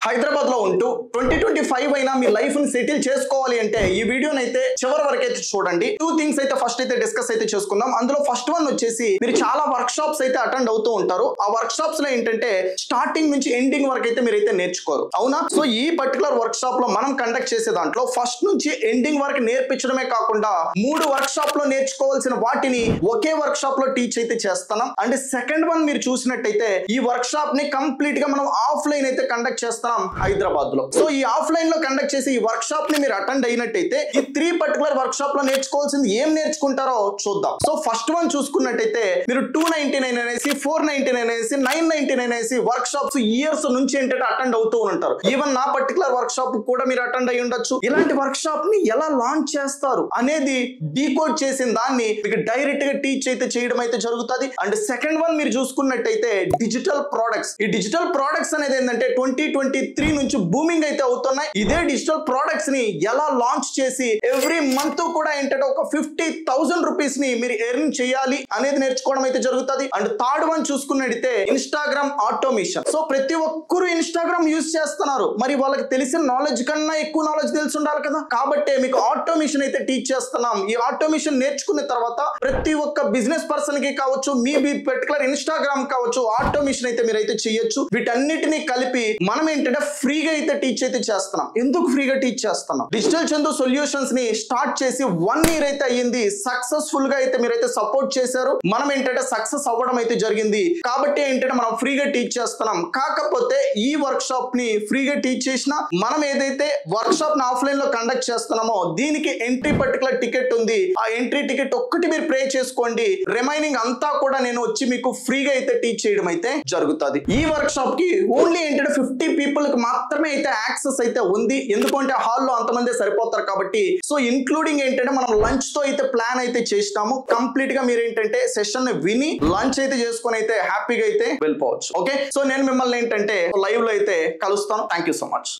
హైదరాబాద్ లో ఉంటూ 2025 అయినా మీ లైఫ్ ని సెటిల్ చేసుకోవాలి అంటే ఈ వీడియోని అయితే చివరి వరకు అయితే చూడండి. టూ థింగ్స్ అయితే ఫస్ట్ అయితే డిస్కస్ అయితే చేసుకుందాం. అందులో ఫస్ట్ వన్ వచ్చేసి మీరు చాలా వర్క్ షాప్స్ అయితే అటెండ్ అవుతూ ఉంటారు. ఆ వర్క్ షాప్స్ లో ఏంటంటే స్టార్టింగ్ నుంచి ఎండింగ్ వరకు అయితే మీరైతే నేర్చుకోరు, అవునా? సో ఈ పర్టికులర్ వర్క్ షాప్ లో మనం కండక్ట్ చేసే దాంట్లో ఫస్ట్ నుంచి ఎండింగ్ వరకు నేర్పించడమే కాకుండా 3 వర్క్ షాప్ లో నేర్చుకోవాల్సిన వాటిని ఒకే వర్క్ షాప్ లో టీచ్ అయితే చేస్తున్నాం. అండ్ సెకండ్ వన్ మీరు చూసినట్టయితే ఈ వర్క్ షాప్ ని కంప్లీట్ గా మనం ఆఫ్లైన్ అయితే కండక్ట్ చేస్తున్నాం హైదరాబాద్ లో. సో ఈ ఆఫ్లైన్ లో కండక్ట్ చేసి ఈ వర్క్ షాప్ ని మీరు అటెండ్ అయినట్టయితే ఈ 3 పర్టికులర్ వర్క్ షాప్ లో నేర్చుకోవాల్సింది ఏం నేర్చుకుంటారో చూద్దాం. సో ఫస్ట్ వన్ చూసుకున్నట్టయితే మీరు 299 అనేసి 499 అనేసి 999 అనేసి వర్క్ షాప్స్ ఇయర్స్ నుంచి ఏంటంటే అటెండ్ అవుతూ ఉంటారు. ఈవెన్ నా పర్టికులర్ వర్క్ షాప్ కూడా మీరు అటెండ్ అయి ఉండొచ్చు. ఇలాంటి వర్క్ షాప్ ని ఎలా లాంచ్ చేస్తారు అనేది డీకోడ్ చేసిన దాన్ని మీకు డైరెక్ట్ గా టీచ్ అయితే చేయడం అయితే జరుగుతుంది. అండ్ సెకండ్ వన్ మీరు చూసుకున్నట్టయితే డిజిటల్ ప్రొడక్ట్స్. ఈ డిజిటల్ ప్రొడక్ట్స్ అనేది ఏంటంటే 2023 నుంచి బూమింగ్ అయితే అవుతున్నాయి. ఇదే డిజిటల్ ప్రొడక్ట్స్ ని ఎలా లాంచ్ చేసి ఎవ్రీ మంత్ కూడా ఏంటంటే ఒక 50,000 రూపీస్ ని మీరు ఎర్న్ చేయాలి అనేది నేర్చుకోవడం అయితే జరుగుతుంది. అండ్ థర్డ్ వన్ చూసుకున్నట్టయితే ఇన్స్టాగ్రామ్ ఆటోమేషన్. సో ప్రతి ఒక్కరు ఇన్స్టాగ్రామ్ యూజ్ చేస్తున్నారు, మరి వాళ్ళకి తెలిసిన నాలెడ్జ్ కన్నా ఎక్కువ నాలెడ్జ్ తెలిసి ఉండాలి కదా. కాబట్టి మీకు ఆటోమేషన్ అయితే టీచ్ చేస్తున్నాం. ఈ ఆటోమేషన్ నేర్చుకున్న తర్వాత ప్రతి ఒక్క బిజినెస్ పర్సన్ కి కావచ్చు, మీ పర్టికులర్ ఇన్స్టాగ్రామ్ కావచ్చు, ఆటోమేషన్ అయితే మీరు అయితే చేయొచ్చు. వీటన్నిటిని కలిపి మనం ఏంటంటే ఫ్రీగా అయితే టీచ్ అయితే చేస్తున్నాం. ఎందుకు ఫ్రీగా టీచ్ చేస్తున్నాం? డిజిటల్ చందు సొల్యూషన్స్ ని స్టార్ట్ చేసి 1 ఇయర్ అయితే అయ్యింది. సక్సెస్ఫుల్ గా అయితే మీరైతే సపోర్ట్ చేశారు. మనం ఏంటంటే సక్సెస్ అవ్వడం అయితే జరిగింది. కాబట్టి ఏంటంటే మనం ఫ్రీగా టీచ్ చేస్తున్నాం. కాకపోతే ఈ వర్క్ షాప్ ని ఫ్రీగా టీచ్ చేసినా మనం ఏదైతే వర్క్ షాప్ ని ఆఫ్లైన్ లో కండక్ట్ చేస్తున్నామో దీనికి ఎంట్రీ పర్టికులర్ టికెట్ ఉంది. ఆ ఎంట్రీ టికెట్ ఒక్కటి మీరు పే చేసుకోండి. రిమైనింగ్ అంతా కూడా నేను వచ్చి మీకు ఫ్రీగా అయితే టీచ్ చేయడం అయితే జరుగుతుంది. ఈ వర్క్ షాప్ కి ఓన్లీ ఏంటంటే 50 పీపుల్ కి మాత్రమే అయితే యాక్సెస్ అయితే ఉంది. ఎందుకంటే హాల్లో అంతమంది సరిపోతారు కాబట్టి. సో ఇన్క్లూడింగ్ ఏంటంటే మనం లంచ్ తో అయితే ప్లాన్ అయితే చేసినాము. కంప్లీట్ గా మీరు ఏంటంటే సెషన్ విని లంచ్ అయితే చేసుకొని అయితే హ్యాపీగా అయితే వెళ్ళిపోవచ్చు. ఓకే, సో నేను మిమ్మల్ని ఏంటంటే లైవ్ లో అయితే కలుస్తాను. Thank you so much.